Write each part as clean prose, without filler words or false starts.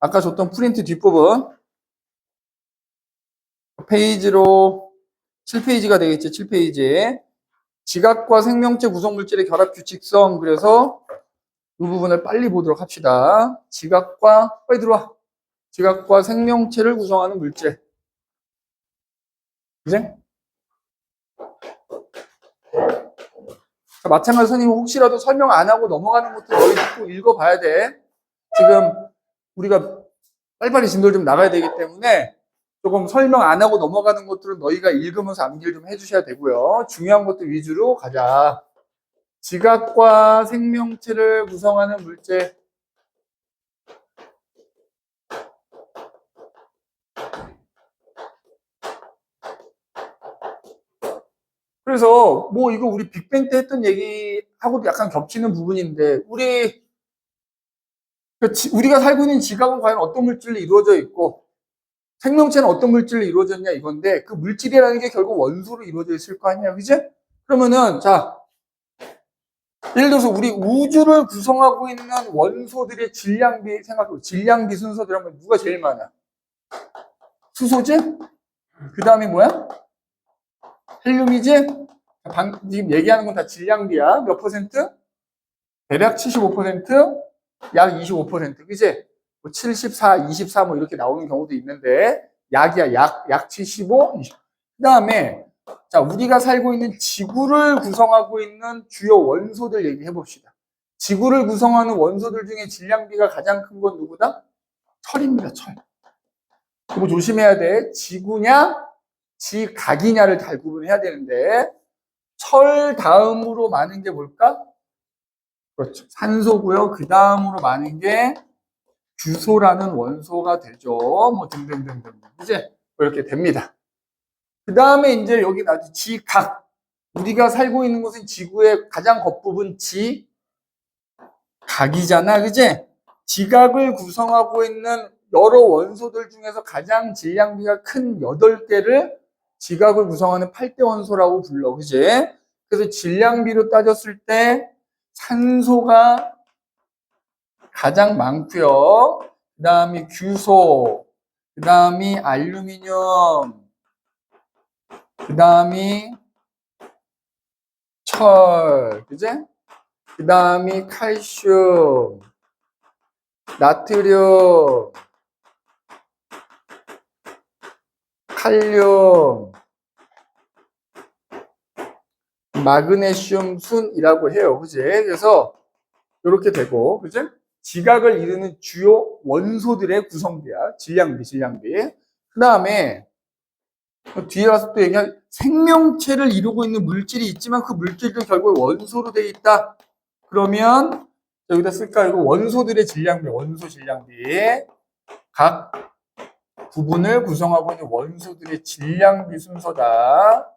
아까 줬던 프린트 뒷부분 페이지로 7페이지가 되겠죠. 7페이지. 지각과 생명체 구성물질의 결합 규칙성. 그래서 이 부분을 빨리 보도록 합시다. 빨리 들어와. 지각과 생명체를 구성하는 물질. 그지? 자, 마찬가지로 선생님 혹시라도 설명 안 하고 넘어가는 것도 너희 꼭 읽어봐야 돼. 지금 우리가 빨리빨리 진도를 좀 나가야 되기 때문에 조금 설명 안 하고 넘어가는 것들은 너희가 읽으면서 암기를 좀 해주셔야 되고요. 중요한 것들 위주로 가자. 지각과 생명체를 구성하는 물질. 그래서 뭐 이거 우리 빅뱅 때 했던 얘기하고도 약간 겹치는 부분인데 우리가 살고 있는 지각은 과연 어떤 물질로 이루어져 있고 생명체는 어떤 물질로 이루어졌냐 이건데 그 물질이라는 게 결국 원소로 이루어져 있을 거 아니야, 그지? 그러면은 자 예를 들어서 우리 우주를 구성하고 있는 원소들의 질량비 생각해보. 질량비 순서들 하면 누가 제일 많아? 수소지? 그 다음에 뭐야? 헬륨이지? 지금 얘기하는 건 다 질량비야. 몇 퍼센트? 대략 75%, 약 25%, 그지? 뭐 74, 24 뭐 이렇게 나오는 경우도 있는데 약이야, 약 75, 20. 그 다음에 자 우리가 살고 있는 지구를 구성하고 있는 주요 원소들 얘기해 봅시다. 지구를 구성하는 원소들 중에 질량비가 가장 큰 건 누구다? 철입니다, 철. 그거 조심해야 돼. 지구냐, 지각이냐를 잘 구분해야 되는데 철 다음으로 많은 게 뭘까? 그렇죠. 산소고요. 그 다음으로 많은 게 규소라는 원소가 되죠. 뭐 등등등등. 이제 이렇게 됩니다. 그 다음에 이제 여기 나도 지각. 우리가 살고 있는 곳은 지구의 가장 겉부분 지각이잖아. 그지? 지각을 구성하고 있는 여러 원소들 중에서 가장 질량비가 큰 8개를 지각을 구성하는 8대 원소라고 불러. 그지? 그래서 질량비로 따졌을 때 산소가 가장 많고요. 그 다음에 규소, 그 다음에 알루미늄, 그 다음에 철, 그지? 그 다음에 칼슘, 나트륨, 칼륨, 마그네슘 순이라고 해요. 그지? 그래서 이렇게 되고, 그지? 지각을 이루는 주요 원소들의 구성비야. 질량비. 그 다음에 뒤에 가서 또 얘기할 생명체를 이루고 있는 물질이 있지만 그 물질도 결국 원소로 되어 있다. 그러면 여기다 쓸까? 이거 원소들의 질량비, 원소 질량비. 각 부분을 구성하고 있는 원소들의 질량비 순서다.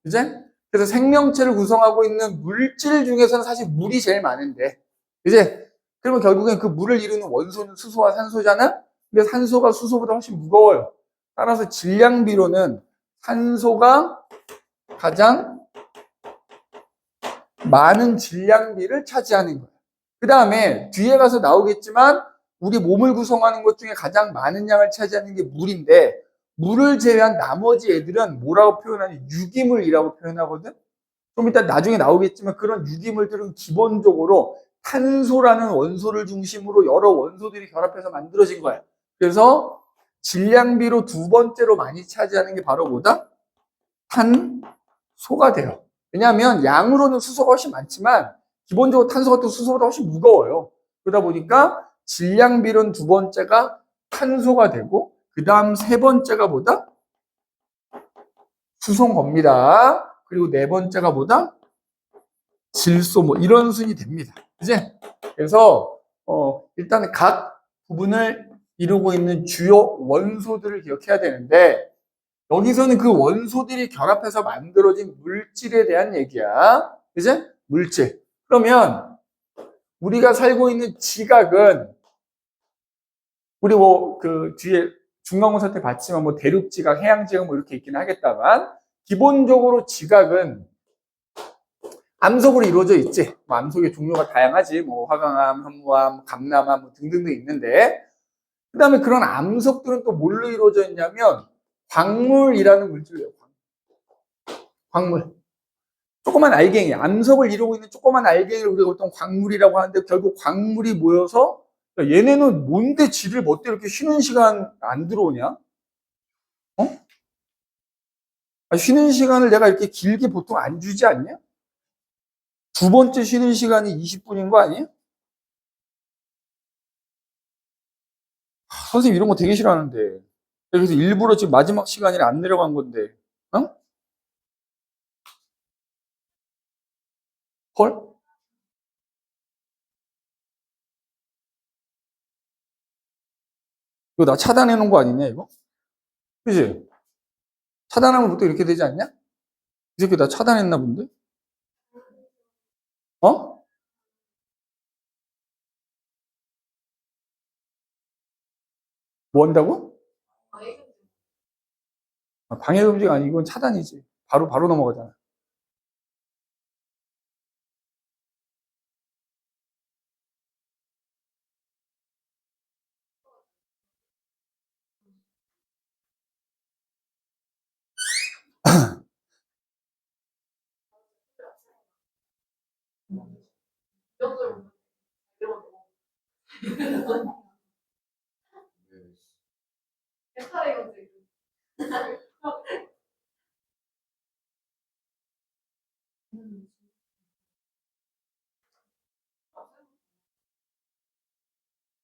그제? 그래서 생명체를 구성하고 있는 물질 중에서는 사실 물이 제일 많은데. 그제? 그러면 결국엔 그 물을 이루는 원소는 수소와 산소잖아? 근데 산소가 수소보다 훨씬 무거워요. 따라서 질량비로는 산소가 가장 많은 질량비를 차지하는 거예요. 그 다음에 뒤에 가서 나오겠지만 우리 몸을 구성하는 것 중에 가장 많은 양을 차지하는 게 물인데 물을 제외한 나머지 애들은 뭐라고 표현하니? 유기물이라고 표현하거든? 좀 이따 나중에 나오겠지만 그런 유기물들은 기본적으로 탄소라는 원소를 중심으로 여러 원소들이 결합해서 만들어진 거야. 그래서 질량비로 두 번째로 많이 차지하는 게 바로 뭐다? 탄소가 돼요. 왜냐하면 양으로는 수소가 훨씬 많지만 기본적으로 탄소가 또 수소보다 훨씬 무거워요. 그러다 보니까 질량비로는 두 번째가 탄소가 되고 그 다음 세 번째가 뭐다? 수소인 겁니다. 그리고 네 번째가 뭐다? 질소 뭐 이런 순이 됩니다. 그지? 그래서 일단 각 부분을 이루고 있는 주요 원소들을 기억해야 되는데 여기서는 그 원소들이 결합해서 만들어진 물질에 대한 얘기야. 그지? 물질. 그러면 우리가 살고 있는 지각은 우리 뭐 그 뒤에 중간고사 때 봤지만 뭐 대륙지각, 해양지각 뭐 이렇게 있긴 하겠다만 기본적으로 지각은 암석으로 이루어져 있지. 뭐 암석의 종류가 다양하지. 뭐 화강암, 현무암, 감남암 뭐 등등등 있는데, 그 다음에 그런 암석들은 또 뭘로 이루어져 있냐면 광물이라는 물질이에요. 광물. 조그만 알갱이, 암석을 이루고 있는 조그만 알갱이를 우리가 보통 광물이라고 하는데, 결국 광물이 모여서, 얘네는 뭔데 지를 멋대로 이렇게 쉬는 시간 안 들어오냐? 어? 쉬는 시간을 내가 이렇게 길게 보통 안 주지 않냐? 두 번째 쉬는 시간이 20분인 거 아니에요? 선생님 이런 거 되게 싫어하는데. 그래서 일부러 지금 마지막 시간이라 안 내려간 건데. 어? 헐? 이거 나 차단해 놓은 거 아니냐, 이거? 그지? 차단하면 보통 이렇게 되지 않냐? 이 새끼 나 차단했나 본데? 어? 뭐 한다고? 방해금지가 아니고 이건 차단이지. 바로 넘어가잖아.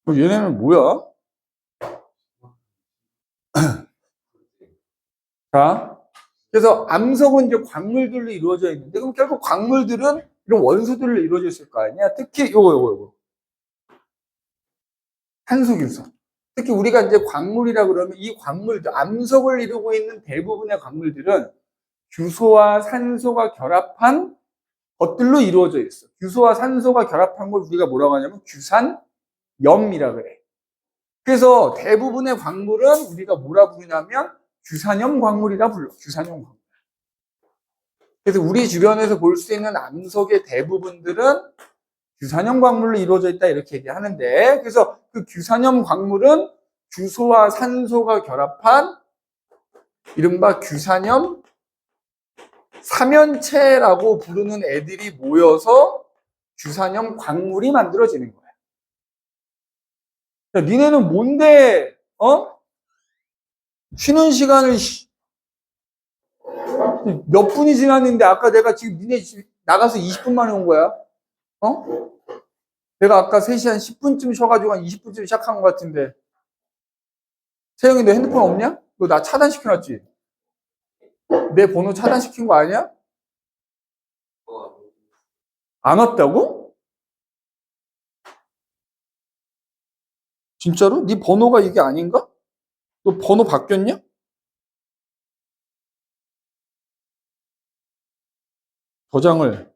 그럼 얘네는 뭐야? 자, 그래서 암석은 이제 광물들로 이루어져 있는데, 그럼 결국 광물들은 이런 원소들로 이루어져 있을 거 아니야? 특히 요거. 탄소규소. 특히 우리가 이제 광물이라 그러면 이 광물들, 암석을 이루고 있는 대부분의 광물들은 규소와 산소가 결합한 것들로 이루어져 있어. 규소와 산소가 결합한 걸 우리가 뭐라고 하냐면 규산염이라 그래. 그래서 대부분의 광물은 우리가 뭐라 부르냐면 규산염 광물이라 불러. 규산염 광물. 그래서 우리 주변에서 볼 수 있는 암석의 대부분들은 규산염 광물로 이루어져 있다 이렇게 얘기하는데, 그래서 그 규산염 광물은 규소와 산소가 결합한 이른바 규산염 삼연체라고 부르는 애들이 모여서 규산염 광물이 만들어지는 거야. 야, 니네는 뭔데 쉬는 시간을 몇 분이 지났는데 아까 내가 지금 니네 나가서 20분 만에 온 거야? 내가 아까 3시 한 10분쯤 쉬어가지고 한 20분쯤 시작한 것 같은데. 세영이 너 핸드폰 없냐? 너 나 차단시켜놨지? 내 번호 차단시킨 거 아니야? 안 왔다고? 진짜로? 네 번호가 이게 아닌가? 너 번호 바뀌었냐? 저장을.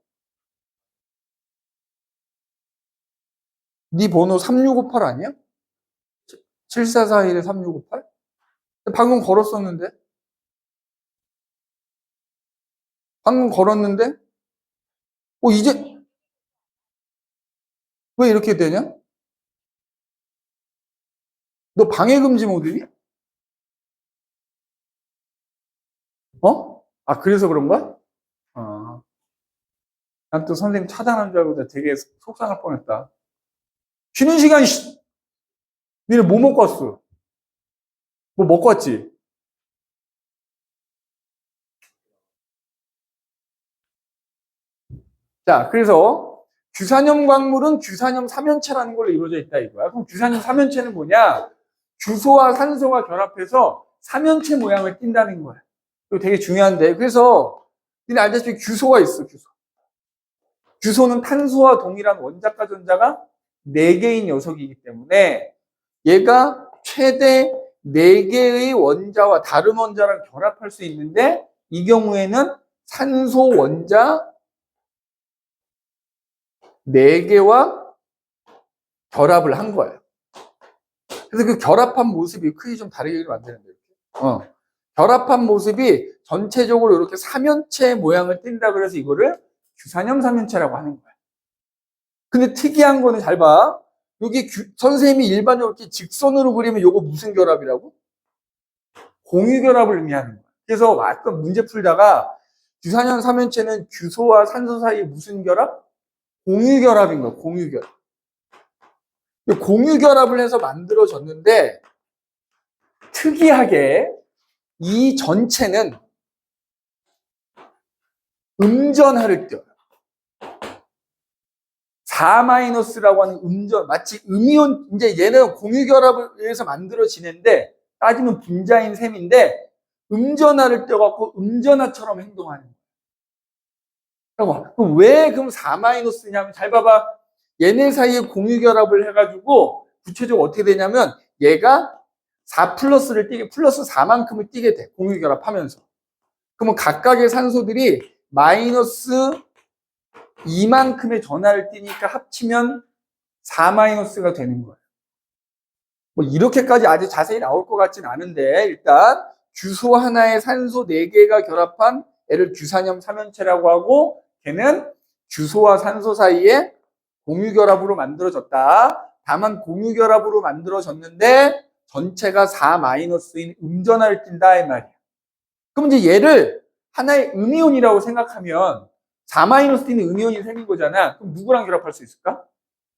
네 번호 3658 아니야? 7441에 3658? 방금 걸었었는데? 방금 걸었는데? 이제 왜 이렇게 되냐? 너 방해금지 모드니? 아, 그래서 그런가? 난 또 선생님 차단한 줄 알고 되게 속상할 뻔했다. 쉬는 시간, 니네 뭐 먹고 왔어? 뭐 먹고 왔지? 자, 그래서 규산염 광물은 규산염 삼연체라는 걸로 이루어져 있다 이거야. 그럼 규산염 삼연체는 뭐냐? 규소와 산소가 결합해서 삼연체 모양을 띈다는 거야. 이거 되게 중요한데. 그래서 니네 알다시피 규소가 있어, 규소. 규소는 탄소와 동일한 원자과 전자가 4개인 녀석이기 때문에 얘가 최대 4개의 원자와 다른 원자랑 결합할 수 있는데, 이 경우에는 산소 원자 4개와 결합을 한 거예요. 그래서 그 결합한 모습이 크게 좀 다르게 만드는데, 결합한 모습이 전체적으로 이렇게 삼연체 모양을 띈다 그래서 이거를 규산염 삼연체라고 하는 거야. 근데 특이한 거는 잘 봐. 여기 선생님이 일반적으로 이렇게 직선으로 그리면 요거 무슨 결합이라고? 공유결합을 의미하는 거야. 그래서 아까 문제 풀다가 규산염 삼연체는 규소와 산소 사이에 무슨 결합? 공유결합인 거야. 공유결합. 공유결합을 해서 만들어졌는데 특이하게 이 전체는 음전하를 띄어요. 4-라고 하는 음전, 마치 음이온, 이제 얘는 공유결합을 위해서 만들어지는데 따지면 분자인 셈인데 음전하를 떼어갖고 음전하처럼 행동하는 거예요. 그럼 왜 그럼 4-냐면 잘 봐봐. 얘네 사이에 공유결합을 해가지고 구체적으로 어떻게 되냐면 얘가 4 플러스를 띄게, 플러스 4만큼을 띄게 돼. 공유결합하면서. 그러면 각각의 산소들이 마이너스 2만큼의 전하를 띄니까 합치면 4-가 되는 거예요. 뭐 이렇게까지 아주 자세히 나올 것 같진 않은데 일단 규소 하나에 산소 4개가 결합한 애를 규산염 삼연체라고 하고 걔는 규소와 산소 사이에 공유결합으로 만들어졌다. 다만 공유결합으로 만들어졌는데 전체가 4-인 음전하를 띈다 이 말이야. 그럼 이제 얘를 하나의 음이온이라고 생각하면 4-띄는 음이온이 생긴 거잖아. 그럼 누구랑 결합할 수 있을까?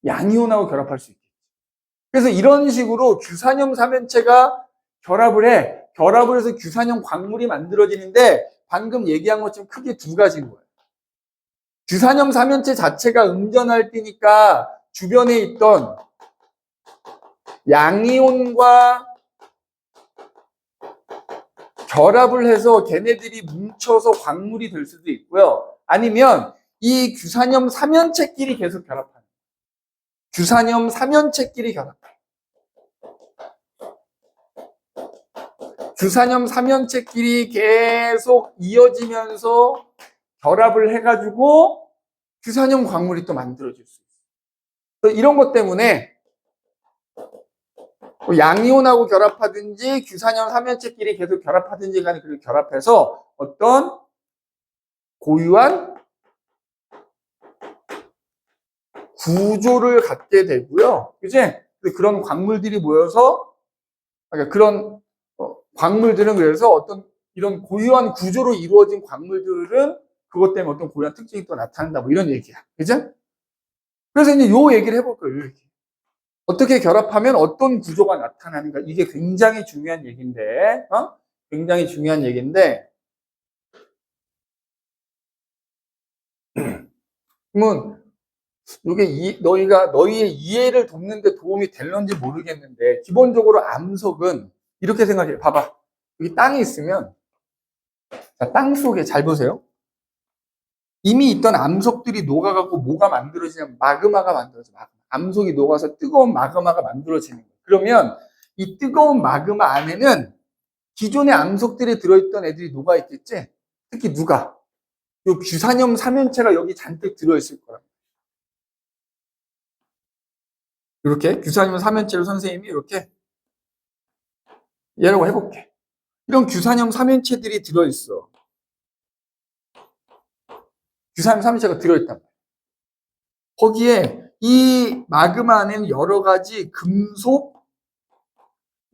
양이온하고 결합할 수 있겠지. 그래서 이런 식으로 규산염 삼연체가 결합을 해. 결합을 해서 규산염 광물이 만들어지는데 방금 얘기한 것처럼 크게 두 가지인 거예요. 규산염 삼연체 자체가 음전하를 띄니까 주변에 있던 양이온과 결합을 해서 걔네들이 뭉쳐서 광물이 될 수도 있고요. 아니면 이 규산염 삼연체끼리 계속 결합하는 거예요. 규산염 삼연체끼리 결합해요. 규산염 삼연체끼리 계속 이어지면서 결합을 해가지고 규산염 광물이 또 만들어질 수 있어요. 이런 것 때문에 양이온하고 결합하든지 규산염 삼연체끼리 계속 결합하든지 간에 그렇게 결합해서 어떤 고유한 구조를 갖게 되고요. 그지? 그런 광물들이 모여서 그러니까 그런 광물들은 그래서 어떤 이런 고유한 구조로 이루어진 광물들은 그것 때문에 어떤 고유한 특징이 또 나타난다 뭐 이런 얘기야. 그죠? 그래서 이제 요 얘기를 해볼 거예요. 이렇게. 어떻게 결합하면 어떤 구조가 나타나는가 이게 굉장히 중요한 얘기인데 굉장히 중요한 얘기인데 그러면 이게 너희의 이해를 돕는데 도움이 될런지 모르겠는데 기본적으로 암석은 이렇게 생각해요. 봐봐. 여기 땅이 있으면 자, 땅 속에 잘 보세요. 이미 있던 암석들이 녹아가고 뭐가 만들어지냐면 마그마가 만들어져. 암석이 녹아서 뜨거운 마그마가 만들어지는 거예요. 그러면 이 뜨거운 마그마 안에는 기존의 암석들이 들어있던 애들이 녹아있겠지? 특히 누가? 요 규산염 삼연체가 여기 잔뜩 들어있을 거라. 이렇게 규산염 삼연체를 선생님이 이렇게 얘라고 해볼게. 이런 규산염 삼연체들이 들어있어. 규산염 삼연체가 들어있단 말이야. 거기에 이 마그마 안에는 여러 가지 금속,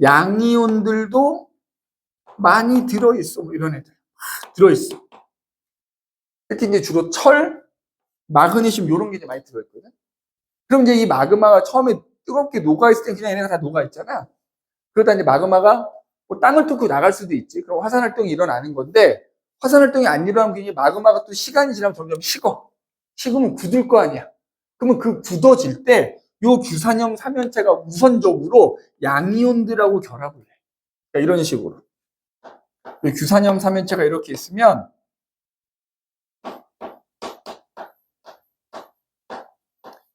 양이온들도 많이 들어있어. 뭐 이런 애들. 들어있어. 특히 이제 주로 철, 마그네슘 이런 게 이제 많이 들어있거든. 그럼 이제 이 마그마가 처음에 뜨겁게 녹아있을 때 그냥 얘네가 다 녹아있잖아. 그러다 이제 마그마가 뭐 땅을 뚫고 나갈 수도 있지. 그럼 화산활동이 일어나는 건데 화산활동이 안 일어나면 이제 마그마가 또 시간이 지나면 점점 식어. 식으면 굳을 거 아니야. 그러면 그 굳어질 때 요 규산염 삼연체가 우선적으로 양이온들하고 결합을 해. 그러니까 이런 식으로. 규산염 삼연체가 이렇게 있으면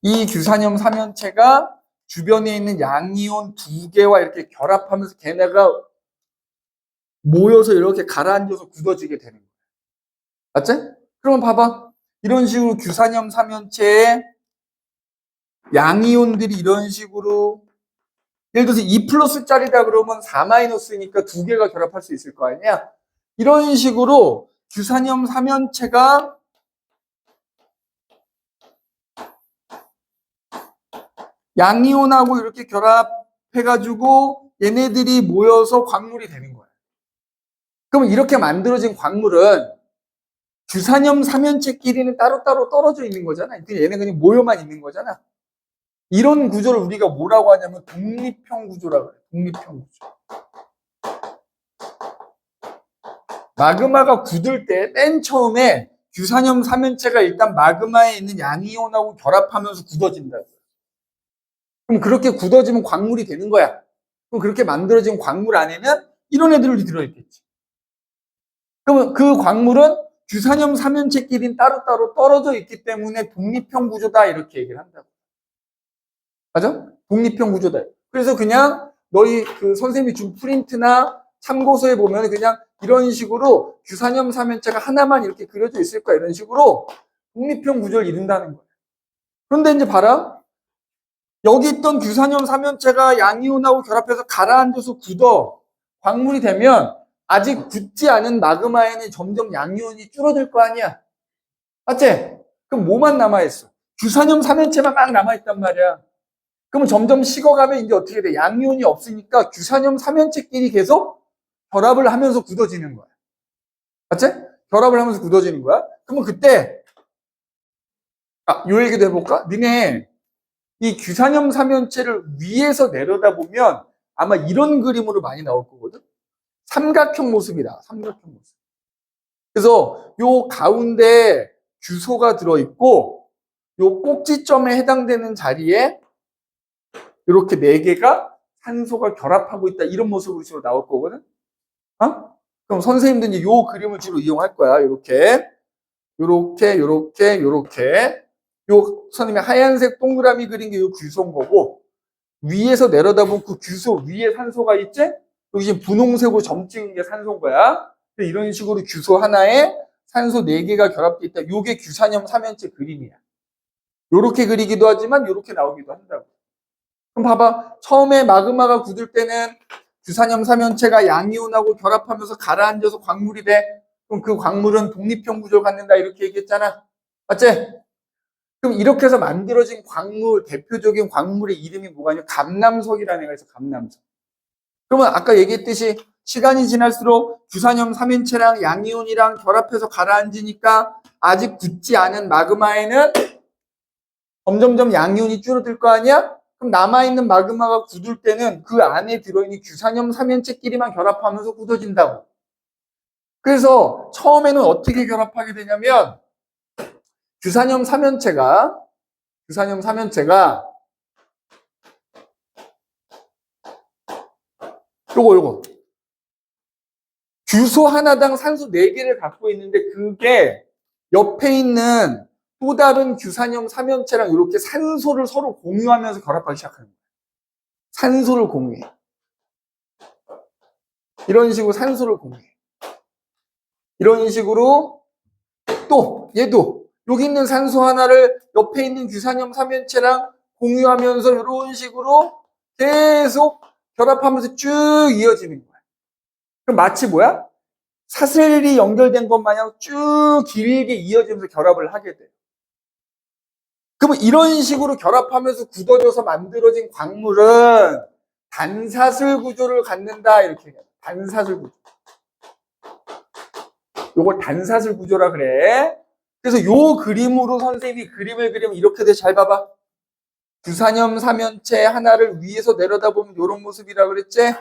이 규산염 삼연체가 주변에 있는 양이온 2개와 이렇게 결합하면서 걔네가 모여서 이렇게 가라앉아서 굳어지게 되는 거예요. 맞지? 그러면 봐봐. 이런 식으로 규산염 삼연체에 양이온들이 이런 식으로 예를 들어서 2+짜리다 그러면 4-니까 2개가 결합할 수 있을 거 아니야? 이런 식으로 규산염 삼연체가 양이온하고 이렇게 결합해가지고 얘네들이 모여서 광물이 되는 거야. 그럼 이렇게 만들어진 광물은 규산염 삼연체끼리는 따로따로 떨어져 있는 거잖아. 얘네 그냥 모여만 있는 거잖아. 이런 구조를 우리가 뭐라고 하냐면 독립형 구조라고 그래. 독립형 구조. 마그마가 굳을 때 맨 처음에 규산염 삼연체가 일단 마그마에 있는 양이온하고 결합하면서 굳어진다고. 그럼 그렇게 굳어지면 광물이 되는 거야. 그럼 그렇게 만들어진 광물 안에는 이런 애들이 들어있겠지. 그러면 그 광물은 규산염 삼연체끼리는 따로따로 떨어져 있기 때문에 독립형 구조다 이렇게 얘기를 한다고. 맞아? 독립형 구조다. 그래서 그냥 너희 그 선생님이 준 프린트나 참고서에 보면 그냥 이런 식으로 규산염 삼연체가 하나만 이렇게 그려져 있을 거야. 이런 식으로 독립형 구조를 이룬다는 거야. 그런데 이제 봐라. 여기 있던 규산염 삼연체가 양이온하고 결합해서 가라앉아서 굳어 광물이 되면 아직 굳지 않은 마그마에는 점점 양이온이 줄어들 거 아니야. 맞지? 그럼 뭐만 남아있어? 규산염 삼연체만 막 남아있단 말이야. 그러면 점점 식어가면 이제 어떻게 돼? 양이온이 없으니까 규산염 삼연체끼리 계속 결합을 하면서 굳어지는 거야. 맞지? 결합을 하면서 굳어지는 거야. 그러면 그때 요 얘기도 해볼까? 니네 이 규산염 삼연체를 위에서 내려다보면 아마 이런 그림으로 많이 나올 거거든. 삼각형 모습이다. 삼각형 모습. 그래서 요 가운데 규소가 들어있고 요 꼭지점에 해당되는 자리에 이렇게 4개가 산소가 결합하고 있다. 이런 모습으로 주로 나올 거거든. 어? 그럼 선생님들은 이제 요 그림을 주로 이용할 거야. 요렇게 요 선생님이 하얀색 동그라미 그린 게 요 규소인 거고 위에서 내려다보면 그 규소 위에 산소가 있지? 여기 지금 분홍색으로 점 찍은 게 산소인 거야. 이런 식으로 규소 하나에 산소 4개가 결합되어 있다. 요게 규산염 삼연체 그림이야. 요렇게 그리기도 하지만 요렇게 나오기도 한다고. 그럼 봐봐. 처음에 마그마가 굳을 때는 규산염 삼연체가 양이온하고 결합하면서 가라앉아서 광물이 돼. 그럼 그 광물은 독립형 구조를 갖는다. 이렇게 얘기했잖아. 맞지? 그럼 이렇게 해서 만들어진 광물, 대표적인 광물의 이름이 뭐가 있냐? 감남석이라는 애가 있어, 감남석. 그러면 아까 얘기했듯이 시간이 지날수록 규산염 삼연체랑 양이온이랑 결합해서 가라앉으니까 아직 굳지 않은 마그마에는 점점점 양이온이 줄어들 거 아니야? 그럼 남아있는 마그마가 굳을 때는 그 안에 들어있는 규산염 삼연체끼리만 결합하면서 굳어진다고. 그래서 처음에는 어떻게 결합하게 되냐면 규산염 삼연체가 요거 규소 하나당 산소 4개를 갖고 있는데 그게 옆에 있는 또 다른 규산염 삼연체랑 이렇게 산소를 서로 공유하면서 결합하기 시작하는 거예요. 산소를 공유해. 이런 식으로 산소를 공유해. 이런 식으로 또 얘도 여기 있는 산소 하나를 옆에 있는 규산염 삼연체랑 공유하면서 이런 식으로 계속 결합하면서 쭉 이어지는 거야. 그럼 마치 뭐야? 사슬이 연결된 것 마냥 쭉 길게 이어지면서 결합을 하게 돼요. 그러면 이런 식으로 결합하면서 굳어져서 만들어진 광물은 단사슬 구조를 갖는다. 이렇게 얘기해요. 단사슬 구조. 요걸 단사슬 구조라 그래. 그래서 요 그림으로 선생님이 그림을 그리면 이렇게 돼. 잘 봐봐. 규산염 삼연체 하나를 위에서 내려다보면 요런 모습이라 그랬지?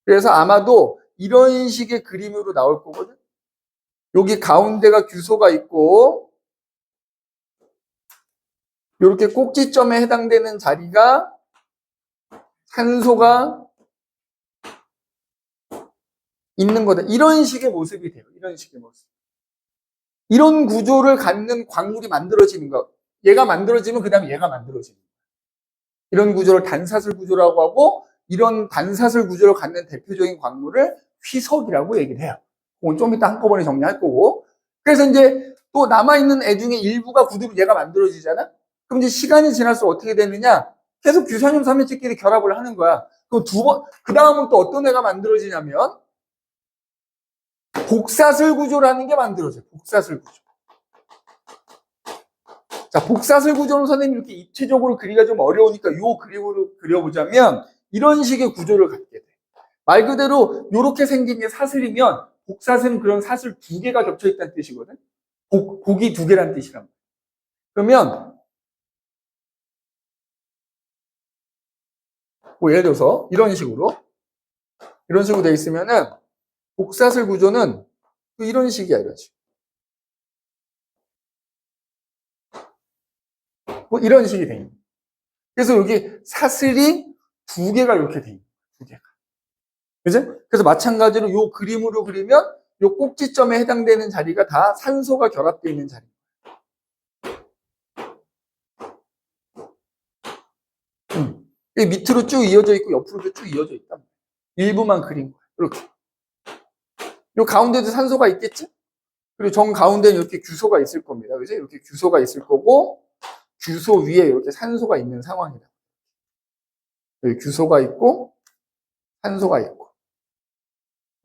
그래서 아마도 이런 식의 그림으로 나올 거거든. 여기 가운데가 규소가 있고 이렇게 꼭지점에 해당되는 자리가 산소가 있는 거다. 이런 식의 모습이 돼요. 이런 식의 모습. 이런 구조를 갖는 광물이 만들어지는 거. 얘가 만들어지면 그 다음에 얘가 만들어지는 거야. 이런 구조를 단사슬 구조라고 하고 이런 단사슬 구조를 갖는 대표적인 광물을 휘석이라고 얘기를 해요. 오늘 좀 이따 한꺼번에 정리할 거고. 그래서 이제 또 남아있는 애 중에 일부가 굳으면 얘가 만들어지잖아? 그럼 이제 시간이 지날수록 어떻게 되느냐? 계속 규산염 삼연체끼리 결합을 하는 거야. 그럼 그 다음은 또 어떤 애가 만들어지냐면 복사슬 구조라는 게 만들어져요. 복사슬 구조. 자, 복사슬 구조는 선생님이 이렇게 입체적으로 그리기가 좀 어려우니까 이 그림으로 그려보자면 이런 식의 구조를 갖게 돼. 말 그대로 이렇게 생긴 게 사슬이면 복사슬은 그런 사슬 두 개가 겹쳐 있다는 뜻이거든. 복이 두 개란 뜻이란 말이야. 그러면 뭐 예를 들어서 이런 식으로 돼 있으면은 복사슬 구조는 이런 식이야, 이런 식. 뭐 이런 식이 돼 있는. 그래서 여기 사슬이 두 개가 이렇게 돼 있는. 두 개가. 그죠? 그래서 마찬가지로 요 그림으로 그리면 요 꼭지점에 해당되는 자리가 다 산소가 결합되어 있는 자리. 이 밑으로 쭉 이어져 있고 옆으로도 쭉 이어져 있다. 일부만 그린 거야. 이렇게. 요 가운데도 산소가 있겠지? 그리고 정 가운데는 이렇게 규소가 있을 겁니다. 그죠? 이렇게 규소가 있을 거고, 규소 위에 이렇게 산소가 있는 상황이다. 여기 규소가 있고, 산소가 있고,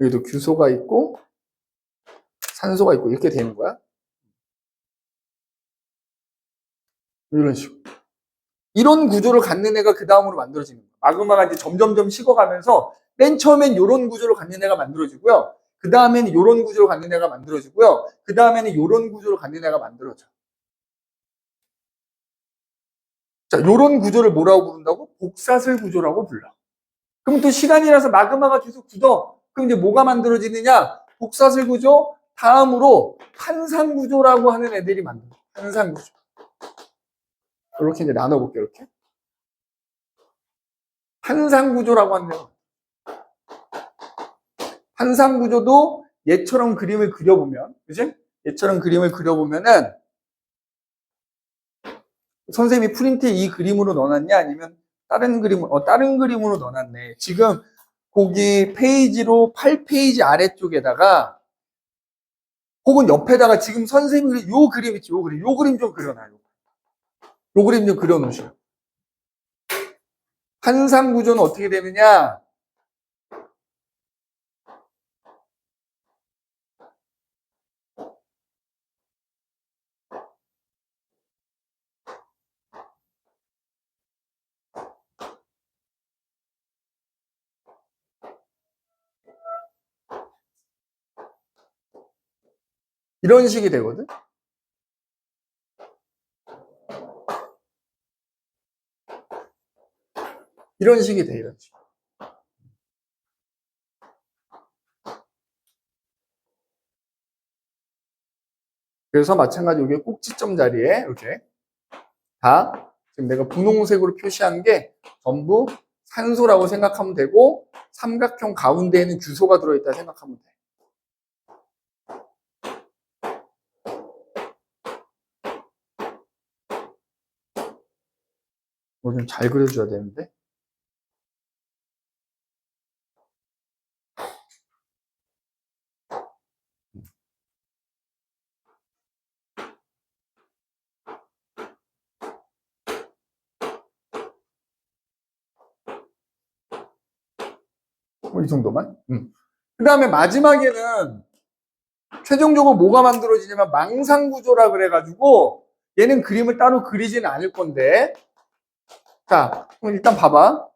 여기도 규소가 있고, 산소가 있고, 이렇게 되는 거야. 이런 식으로. 이런 구조를 갖는 애가 그 다음으로 만들어지는 거야. 마그마가 이제 점점점 식어가면서 맨 처음엔 이런 구조를 갖는 애가 만들어지고요. 그 다음에는 이런 구조를 갖는 애가 만들어지고요. 그 다음에는 이런 구조를 갖는 애가 만들어져. 자, 이런 구조를 뭐라고 부른다고? 복사슬 구조라고 불러. 그럼 또 시간이라서 마그마가 계속 굳어. 그럼 이제 뭐가 만들어지느냐? 복사슬 구조, 다음으로 환상 구조라고 하는 애들이 만들어. 환상 구조. 이렇게 이제 나눠볼게요, 이렇게. 환상 구조라고 하는 애가. 환상 구조도 얘처럼 그림을 그려보면, 그지? 얘처럼 그림을 그려보면은, 선생님이 프린트에 이 그림으로 넣어놨냐? 아니면 다른 그림으로 넣어놨네. 지금 거기 페이지로 8페이지 아래쪽에다가 혹은 옆에다가 지금 선생님이 요 그림 있지, 요 그림 좀 그려놔요. 요 그림 좀 그려놓으셔요. 환상 구조는 어떻게 되느냐? 이런 식이 되거든? 이런 식이 돼, 이런 식. 그래서 마찬가지로 여기 꼭지점 자리에 이렇게 다 지금 내가 분홍색으로 표시한 게 전부 산소라고 생각하면 되고 삼각형 가운데에는 규소가 들어있다 생각하면 돼. 뭐 좀 잘 그려줘야 되는데. 이 정도만. 그 다음에 마지막에는 최종적으로 뭐가 만들어지냐면 망상구조라 그래가지고 얘는 그림을 따로 그리지는 않을 건데, 자, 그럼 일단 봐봐.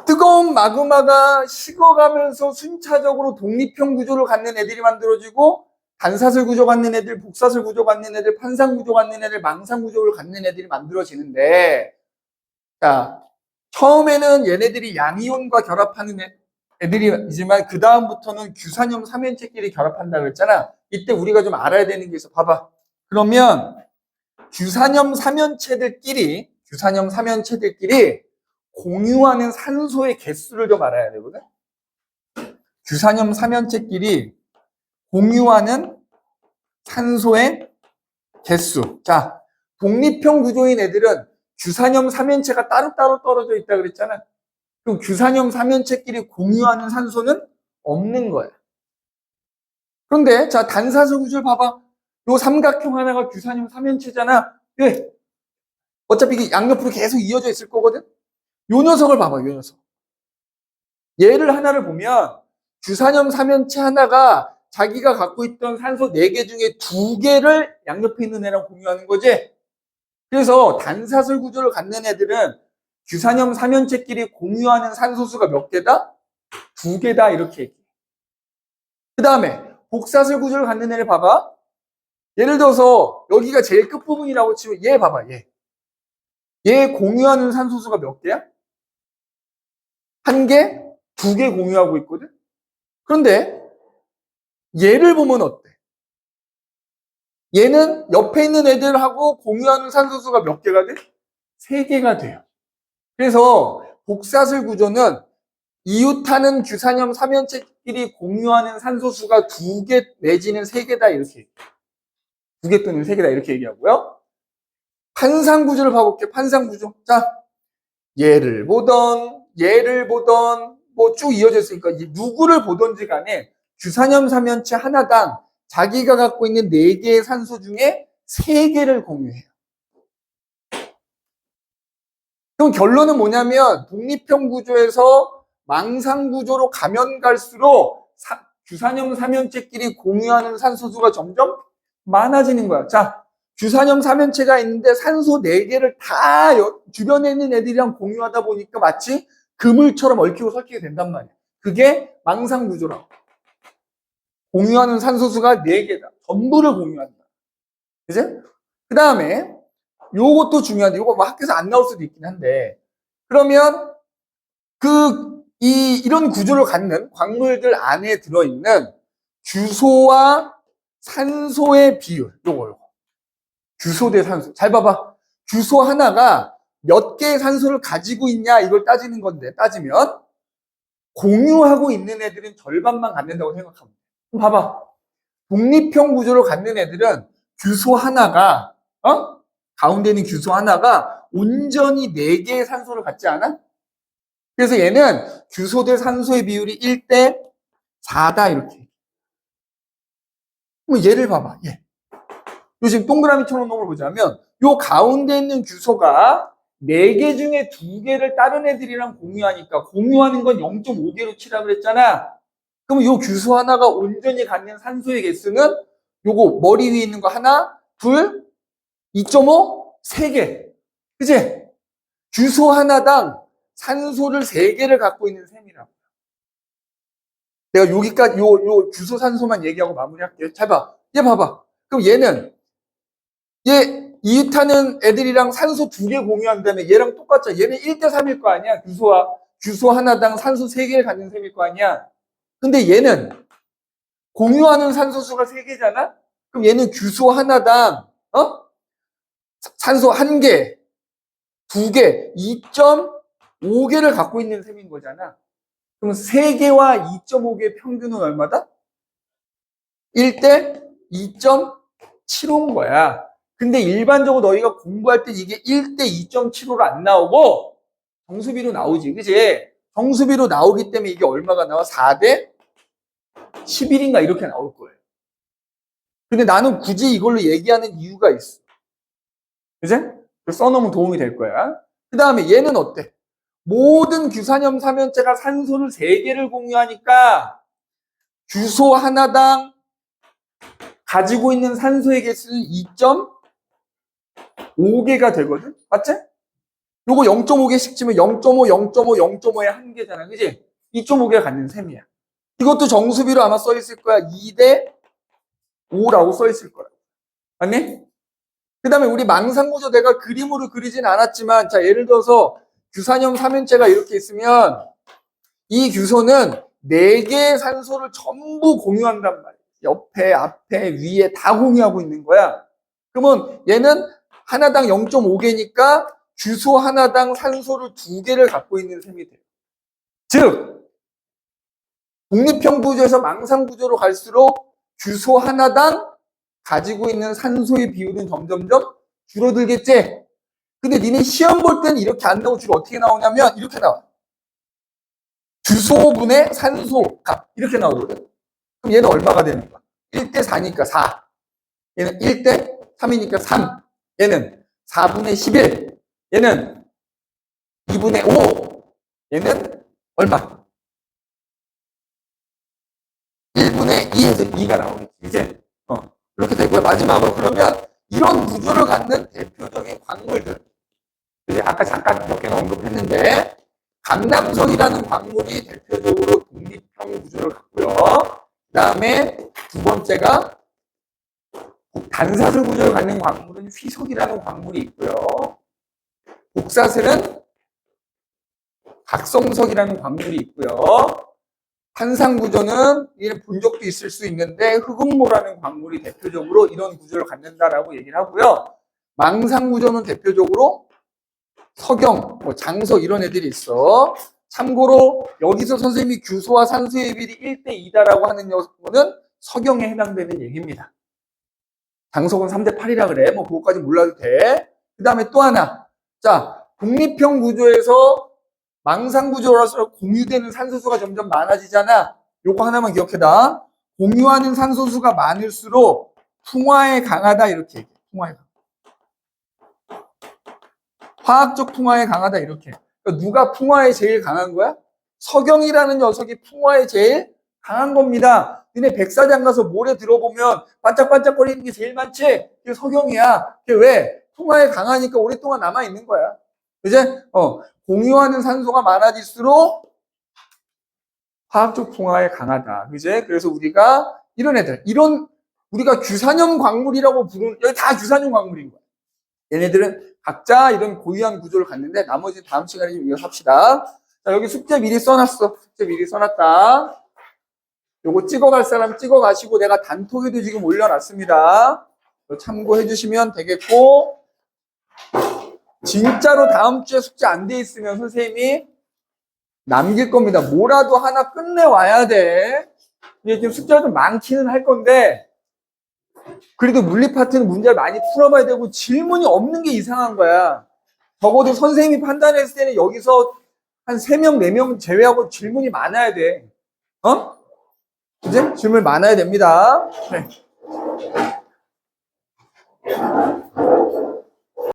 뜨거운 마그마가 식어가면서 순차적으로 독립형 구조를 갖는 애들이 만들어지고 단사슬 구조 갖는 애들, 복사슬 구조 갖는 애들, 판상 구조 갖는 애들, 망상 구조를 갖는 애들이 만들어지는데, 자, 처음에는 얘네들이 양이온과 결합하는 애들이지만 그 다음부터는 규산염 삼연체끼리 결합한다 그랬잖아. 이때 우리가 좀 알아야 되는 게 있어. 봐봐. 그러면 규산염 삼연체들끼리 공유하는 산소의 개수를 좀 알아야 되거든. 규산염 삼연체끼리 공유하는 산소의 개수. 자, 독립형 구조인 애들은 규산염 삼연체가 따로따로 떨어져 있다 그랬잖아. 그럼 규산염 삼연체끼리 공유하는 산소는 없는 거야. 그런데 자, 단사슬 구조를 봐봐. 요 삼각형 하나가 규산염 삼연체잖아. 왜? 어차피 이게 양옆으로 계속 이어져 있을 거거든. 요 녀석을 봐봐, 요 녀석. 얘를 하나를 보면 규산염 삼연체 하나가 자기가 갖고 있던 산소 4개 중에 2개를 양옆에 있는 애랑 공유하는 거지. 그래서 단사슬 구조를 갖는 애들은 규산염 3연체끼리 공유하는 산소수가 몇 개다? 2개다 이렇게 얘기해. 그 다음에 복사슬 구조를 갖는 애를 봐봐. 예를 들어서 여기가 제일 끝부분이라고 치면 얘 봐봐. 얘 공유하는 산소수가 몇 개야? 1개? 2개 공유하고 있거든? 그런데 얘를 보면 어때? 얘는 옆에 있는 애들하고 공유하는 산소수가 몇 개가 돼? 3개가 돼요. 그래서 복사슬 구조는 이웃하는 규산염 3연체끼리 공유하는 산소수가 2개 내지는 3개다 이렇게 2개 또는 3개다 이렇게 얘기하고요. 판상구조를 봐볼게요. 판상구조. 자, 얘를 보던 뭐 쭉 이어져 있으니까 누구를 보던지 간에 규산염 3연체 하나당 자기가 갖고 있는 4개의 산소 중에 3개를 공유해요. 그럼 결론은 뭐냐면 독립형 구조에서 망상 구조로 가면 갈수록 규산염 3연체끼리 공유하는 산소수가 점점 많아지는 거야. 자, 규산염 3연체가 있는데 산소 4개를 다 주변에 있는 애들이랑 공유하다 보니까 마치 그물처럼 얽히고 설키게 된단 말이야. 그게 망상 구조라고. 공유하는 산소수가 4개다. 전부를 공유한다. 그지? 그 다음에 요것도 중요한데, 요거 뭐 학교에서 안 나올 수도 있긴 한데, 그러면 이런 구조를 갖는 광물들 안에 들어있는 규소와 산소의 비율, 요거. 규소 대 산소. 잘 봐봐. 규소 하나가 몇 개의 산소를 가지고 있냐, 이걸 따지는 건데, 따지면, 공유하고 있는 애들은 절반만 갖는다고 생각하면 돼. 그럼 봐봐. 독립형 구조를 갖는 애들은 규소 하나가, 가운데 있는 규소 하나가 온전히 4개의 산소를 갖지 않아? 그래서 얘는 규소 대 산소의 비율이 1대 4다, 이렇게. 그럼 얘를 봐봐, 얘. 요 지금 동그라미처럼 놓은 걸 보자면, 요 가운데 있는 규소가 4개 중에 2개를 다른 애들이랑 공유하니까, 공유하는 건 0.5개로 치라고 그랬잖아. 그럼 요 규소 하나가 온전히 갖는 산소의 개수는 요거 머리 위에 있는 거 하나, 둘, 2.5, 3개. 그치? 규소 하나당 산소를 3개를 갖고 있는 셈이라고. 내가 여기까지 요 규소 산소만 얘기하고 마무리할게요. 잘 봐. 얘 봐봐. 그럼 얘 이웃하는 애들이랑 산소 2개 공유한다면 얘랑 똑같죠. 얘는 1대 3일 거 아니야. 규소 하나당 산소 3개를 갖는 셈일 거 아니야. 근데 얘는 공유하는 산소수가 3개잖아? 그럼 얘는 규소 하나당 산소 1개, 2개, 2.5개를 갖고 있는 셈인 거잖아. 그럼 3개와 2.5개의 평균은 얼마다? 1대 2.75인 거야. 근데 일반적으로 너희가 공부할 때 이게 1대 2.75로 안 나오고 정수비로 나오지. 그치? 정수비로 나오기 때문에 이게 얼마가 나와? 4대 11인가 이렇게 나올 거예요. 근데 나는 굳이 이걸로 얘기하는 이유가 있어. 그치? 써놓으면 도움이 될 거야. 그 다음에 얘는 어때? 모든 규산염 3연체가 산소를 3개를 공유하니까 규소 하나당 가지고 있는 산소의 개수는 2.5개가 되거든? 맞지? 요거 0.5개씩 치면 0.5, 0.5, 0.5의 1개잖아. 그치? 2.5개가 갖는 셈이야. 이것도 정수비로 아마 써있을 거야. 2대 5라고 써있을 거야. 맞니? 그 다음에 우리 망상구조 내가 그림으로 그리진 않았지만, 자, 예를 들어서 규산염 3연체가 이렇게 있으면 이 규소는 4개의 산소를 전부 공유한단 말이야. 옆에, 앞에, 위에 다 공유하고 있는 거야. 그러면 얘는 하나당 0.5개니까 규소 하나당 산소를 2개를 갖고 있는 셈이 돼요. 즉, 독립형 구조에서 망상 구조로 갈수록 규소 하나당 가지고 있는 산소의 비율은 점점점 줄어들겠지? 근데 니네 시험 볼 때는 이렇게 안 나오고 주로 어떻게 나오냐면 이렇게 나와. 규소분의 산소 값 이렇게 나오거든. 그럼 얘는 얼마가 되는 거야? 1대 4니까 4. 얘는 1대 3이니까 3. 얘는 4분의 11. 얘는 2분의 5. 얘는 얼마? 1분의 2에서 2가 나오겠지. 이제 이렇게 되고요. 마지막으로 그러면 이런 구조를 갖는 대표적인 광물들. 이제 아까 잠깐 몇 개는 언급했는데 강남석이라는 광물이 대표적으로 독립형 구조를 갖고요. 그 다음에 두 번째가 단사슬 구조를 갖는 광물은 휘석이라는 광물이 있고요. 복사슬은 각성석이라는 광물이 있고요. 한상 구조는 이런 본 적도 있을 수 있는데 흑음모라는 광물이 대표적으로 이런 구조를 갖는다라고 얘기를 하고요. 망상 구조는 대표적으로 석영, 장석 이런 애들이 있어. 참고로 여기서 선생님이 규소와 산소의 비율이 1대2다라고 하는 녀석은 석영에 해당되는 얘기입니다. 장석은 3대8이라 그래. 뭐 그것까지 몰라도 돼. 그 다음에 또 하나. 자, 독립형 구조에서 망상 구조라서 공유되는 산소수가 점점 많아지잖아. 요거 하나만 기억해다. 공유하는 산소수가 많을수록 풍화에 강하다 이렇게 얘기해. 풍화에 강하다. 화학적 풍화에 강하다 이렇게. 그러니까 누가 풍화에 제일 강한 거야? 석영이라는 녀석이 풍화에 제일 강한 겁니다. 너네 백사장 가서 모래 들어보면 반짝반짝거리는 게 제일 많지? 그게 석영이야. 그게 왜? 풍화에 강하니까 오랫동안 남아있는 거야. 이제 공유하는 산소가 많아질수록 화학적 풍화에 강하다. 그제? 그래서 우리가 이런 애들, 이런 우리가 규산염 광물이라고 부르는, 여기 다 규산염 광물인 거야. 얘네들은 각자 이런 고유한 구조를 갖는데 나머지 다음 시간에 좀 이어서 합시다. 자, 여기 숙제 미리 써놨어. 숙제 미리 써놨다. 요거 찍어갈 사람 찍어가시고 내가 단톡에도 지금 올려놨습니다. 참고해 주시면 되겠고, 진짜로 다음 주에 숙제 안 돼 있으면 선생님이 남길 겁니다. 뭐라도 하나 끝내와야 돼. 이게 지금 숙제가 좀 많기는 할 건데, 그래도 물리 파트는 문제를 많이 풀어봐야 되고 질문이 없는 게 이상한 거야. 적어도 선생님이 판단했을 때는 여기서 한 3명, 4명 제외하고 질문이 많아야 돼. 그지? 질문 많아야 됩니다. 네.